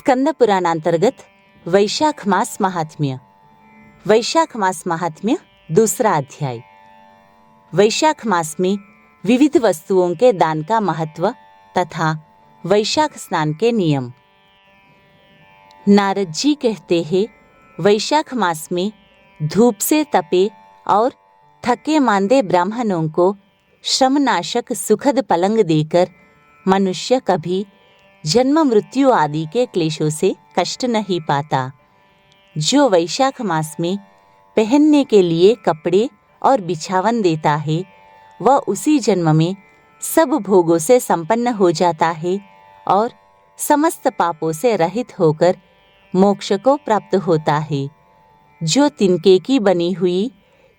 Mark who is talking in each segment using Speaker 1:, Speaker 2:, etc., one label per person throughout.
Speaker 1: स्कंद पुराणांतर्गत वैशाख मास महात्म्य। वैशाख मास महात्म्य दूसरा अध्याय। वैशाख मास में विविध वस्तुओं के दान का महत्व तथा वैशाख स्नान के नियम। नारद जी कहते हैं, वैशाख मास में धूप से तपे और थके मांदे ब्राह्मणों को श्रमनाशक सुखद पलंग देकर मनुष्य कभी जन्म मृत्यु आदि के क्लेशों से कष्ट नहीं पाता। जो वैशाख मास में पहनने के लिए कपड़े और बिछावन देता है, वह उसी जन्म में सब भोगों से संपन्न हो जाता है और समस्त पापों से रहित होकर मोक्ष को प्राप्त होता है। जो तिनके की बनी हुई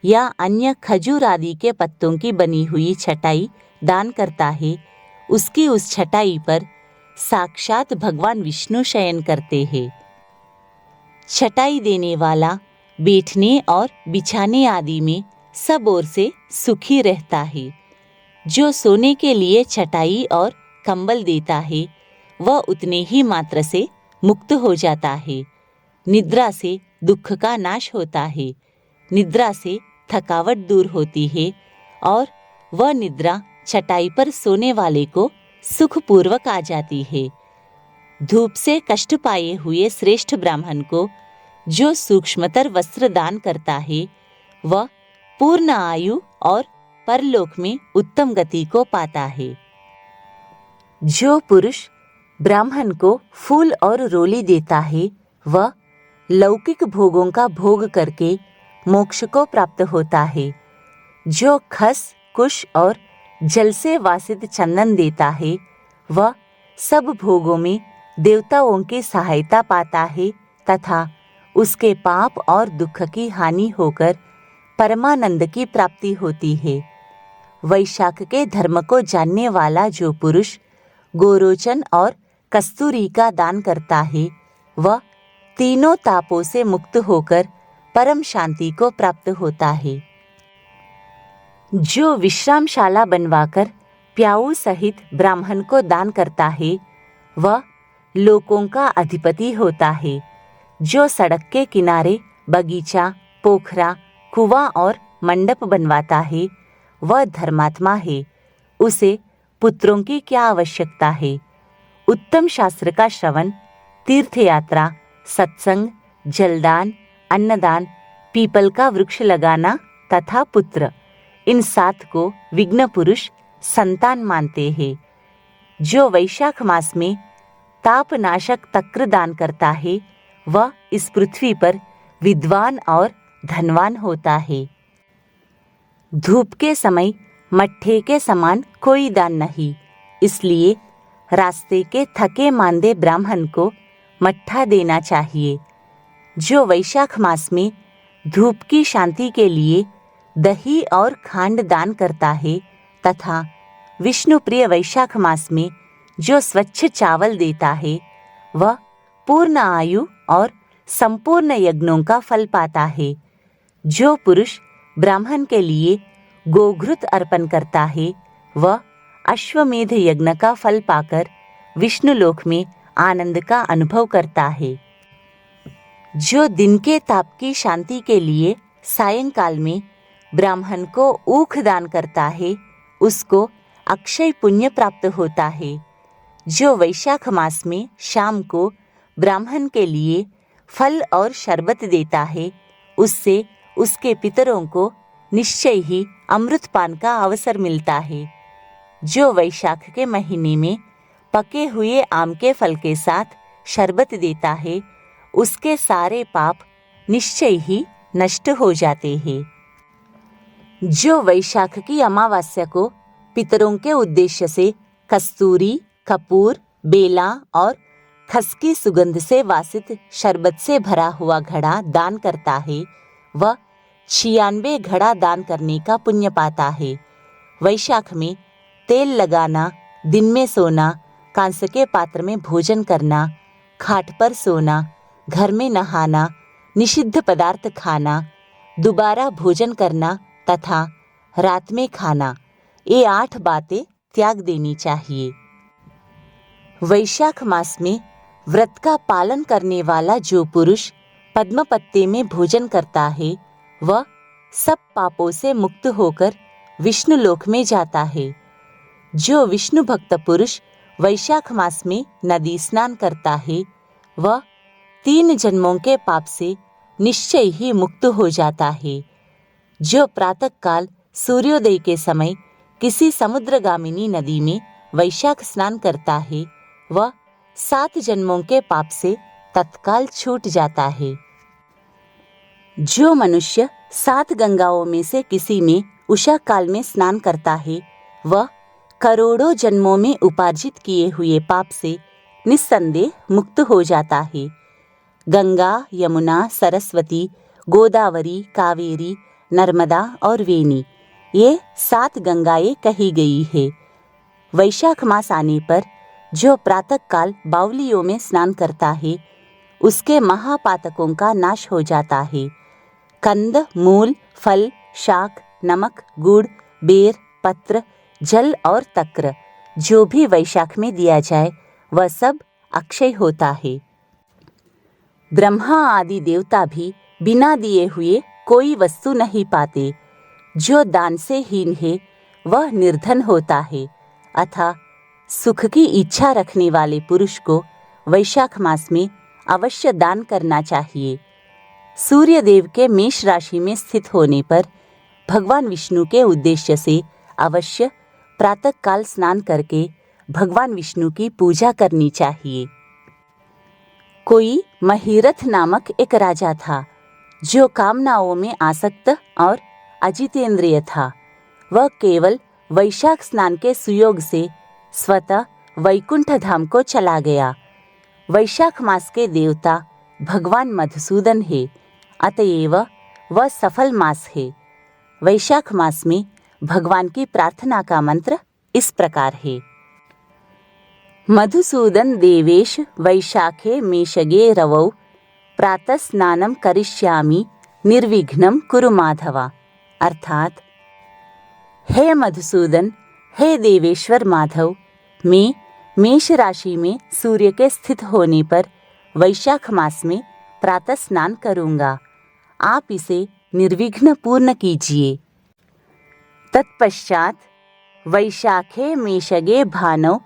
Speaker 1: या अन्य खजूर आदि के पत्तों की बनी हुई छटाई दान करता है, उसकी उस छटाई पर साक्षात भगवान विष्णु शयन करते हैं। छटाई देने वाला बैठने और बिछाने आदि में सब ओर से सुखी रहता है। जो सोने के लिए छटाई और कंबल देता है, वह उतने ही मात्र से मुक्त हो जाता है। निद्रा से दुख का नाश होता है, निद्रा से थकावट दूर होती है और वह निद्रा छटाई पर सोने वाले को सुखपूर्वक आ जाती है। धूप से कष्ट पाए हुए श्रेष्ठ ब्राह्मण को जो सूक्ष्मतर वस्त्र दान करता है, वह पूर्ण आयु और परलोक में उत्तम गति को पाता है। जो पुरुष ब्राह्मण को फूल और रोली देता है, वह लौकिक भोगों का भोग करके मोक्ष को प्राप्त होता है। जो खस, कुश और जल से वासित चंदन देता है, वह सब भोगों में देवताओं की सहायता पाता है तथा उसके पाप और दुख की हानि होकर परमानंद की प्राप्ति होती है। वैशाख के धर्म को जानने वाला जो पुरुष गोरोचन और कस्तूरी का दान करता है, वह तीनों तापों से मुक्त होकर परम शांति को प्राप्त होता है। जो विश्रामशाला बनवाकर प्याऊ सहित ब्राह्मण को दान करता है, वह लोकों का अधिपति होता है। जो सड़क के किनारे बगीचा, पोखरा, कुआं और मंडप बनवाता है, वह धर्मात्मा है। उसे पुत्रों की क्या आवश्यकता है। उत्तम शास्त्र का श्रवण, तीर्थयात्रा, सत्संग, जलदान, अन्नदान, पीपल का वृक्ष लगाना तथा पुत्र, इन 7 को विघ्न पुरुष संतान मानते हैं। जो वैशाख मास में तापनाशक तक्र दान करता है, वह इस पृथ्वी पर विद्वान और धनवान होता है। धूप के समय मट्ठे के समान कोई दान नहीं, इसलिए रास्ते के थके मांदे ब्राह्मण को मट्ठा देना चाहिए। जो वैशाख मास में धूप की शांति के लिए दही और खांड दान करता है तथा विष्णु प्रिय वैशाख मास में जो स्वच्छ चावल देता है, वह पूर्ण आयु और संपूर्ण यज्ञों का फल पाता है। जो पुरुष ब्राह्मण के लिए गोघृत अर्पण करता है, वह अश्वमेध यज्ञ का फल पाकर विष्णु लोक में आनंद का अनुभव करता है। जो दिन के ताप की शांति के लिए सायंकाल में ब्राह्मण को ऊख दान करता है, उसको अक्षय पुण्य प्राप्त होता है। जो वैशाख मास में शाम को ब्राह्मण के लिए फल और शरबत देता है, उससे उसके पितरों को निश्चय ही अमृतपान का अवसर मिलता है। जो वैशाख के महीने में पके हुए आम के फल के साथ शरबत देता है, उसके सारे पाप निश्चय ही नष्ट हो जाते हैं। जो वैशाख की अमावस्या को पितरों के उद्देश्य से कस्तूरी, कपूर, बेला और खस की सुगंध से वासित शरबत से भरा हुआ घड़ा दान करता है, वह 96 घड़ा दान करने का पुण्य पाता है। वैशाख में तेल लगाना, दिन में सोना, कांस्य के पात्र में भोजन करना, खाट पर सोना, घर में नहाना, निषिद्ध पदार्थ खाना, दोबारा भोजन करना तथा रात में खाना, ये 8 बातें त्याग देनी चाहिए। वैशाख मास में व्रत का पालन करने वाला जो पुरुष पद्म पत्ते में भोजन करता है वह सब पापों से मुक्त होकर विष्णु लोक में जाता है। जो विष्णु भक्त पुरुष वैशाख मास में नदी स्नान करता है वह 3 जन्मों के पाप से निश्चय ही मुक्त हो जाता है। जो प्रातःकाल सूर्योदय के समय किसी समुद्रगामिनी नदी में वैशाख स्नान करता है वह 7 जन्मों के पाप से तत्काल छूट जाता है। जो मनुष्य 7 गंगाओं में से किसी में उषा काल में स्नान करता है वह करोड़ों जन्मों में उपार्जित किए हुए पाप से निस्संदेह मुक्त हो जाता है। गंगा, यमुना, सरस्वती, गोदावरी, कावेरी, नर्मदा और वेणी ये 7 गंगाएं कही गई है। वैशाख मास आने पर जो प्रातःकाल बावलियों में स्नान करता है उसके महापातकों का नाश हो जाता है। कंद, मूल, फल, शाक, नमक, गुड़, बेर, पत्र, जल और तक्र जो भी वैशाख में दिया जाए वह सब अक्षय होता है। ब्रह्मा आदि देवता भी बिना दिए हुए कोई वस्तु नहीं पाते। जो दान से हीन है वह निर्धन होता है। अतः सुख की इच्छा रखने वाले पुरुष को वैशाख मास में अवश्य दान करना चाहिए। सूर्य देव के मेष राशि में स्थित होने पर भगवान विष्णु के उद्देश्य से अवश्य प्रातःकाल स्नान करके भगवान विष्णु की पूजा करनी चाहिए। कोई महीरथ नामक एक राजा था जो कामनाओं में आसक्त और अजितेंद्रिय था। वह केवल वैशाख स्नान के सुयोग से स्वतः वैकुंठ धाम को चला गया। वैशाख मास के देवता भगवान मधुसूदन है, अतएव वह सफल मास है। वैशाख मास में भगवान की प्रार्थना का मंत्र इस प्रकार है। मधुसूदन देवेश वैशाखे मेषगे रवौ प्रातः स्नानम करिष्यामि निर्विघ्नं कुरु माधवा। अर्थात हे मधुसूदन, हे देवेश्वर माधव, मैं मेष राशि में सूर्य के स्थित होने पर वैशाख मास में प्रातः स्नान करूंगा। आप इसे निर्विघ्न पूर्ण कीजिए। तत्पश्चात वैशाखे मेषगे भानौ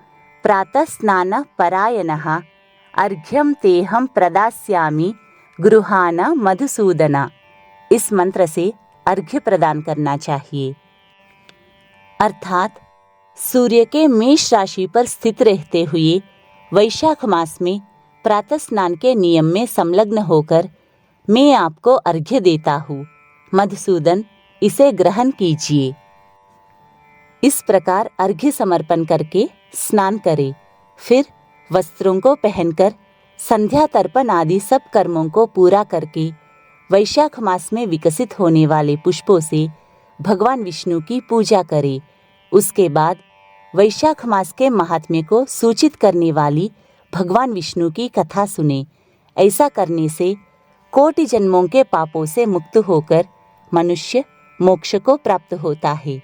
Speaker 1: प्रातः स्नान परायणः अर्घ्यं तेहं प्रदास्यामि गृहाण मधुसूदना। इस मंत्र से अर्घ्य प्रदान करना चाहिए। अर्थात सूर्य के मेष राशि पर स्थित रहते हुए वैशाख मास में प्रातः स्नान के नियम में संलग्न होकर मैं आपको अर्घ्य देता हूँ। मधुसूदन, इसे ग्रहण कीजिए। इस प्रकार अर्घ्य समर्पण करके स्नान करें। फिर वस्त्रों को पहनकर संध्या तर्पण आदि सब कर्मों को पूरा करके वैशाख मास में विकसित होने वाले पुष्पों से भगवान विष्णु की पूजा करें। उसके बाद वैशाख मास के महात्म्य को सूचित करने वाली भगवान विष्णु की कथा सुने। ऐसा करने से कोटि जन्मों के पापों से मुक्त होकर मनुष्य मोक्ष को प्राप्त होता है।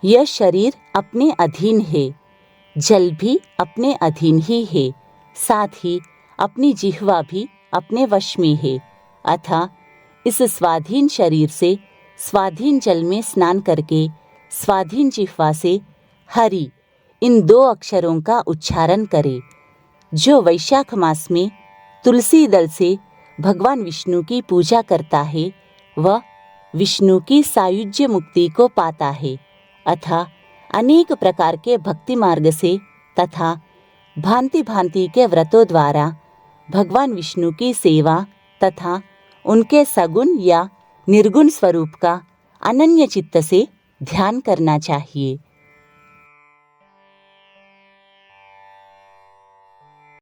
Speaker 1: यह शरीर अपने अधीन है, जल भी अपने अधीन ही है, साथ ही अपनी जिह्वा भी अपने वश में है। अतः इस स्वाधीन शरीर से स्वाधीन जल में स्नान करके स्वाधीन जिह्वा से हरि इन 2 अक्षरों का उच्चारण करें। जो वैशाख मास में तुलसी दल से भगवान विष्णु की पूजा करता है वह विष्णु की सायुज्य मुक्ति को पाता है। अतः अनेक प्रकार के भक्ति मार्ग से तथा भांति भांति के व्रतों द्वारा भगवान विष्णु की सेवा तथा उनके सगुण या निर्गुण स्वरूप का अनन्य चित्त से ध्यान करना चाहिए।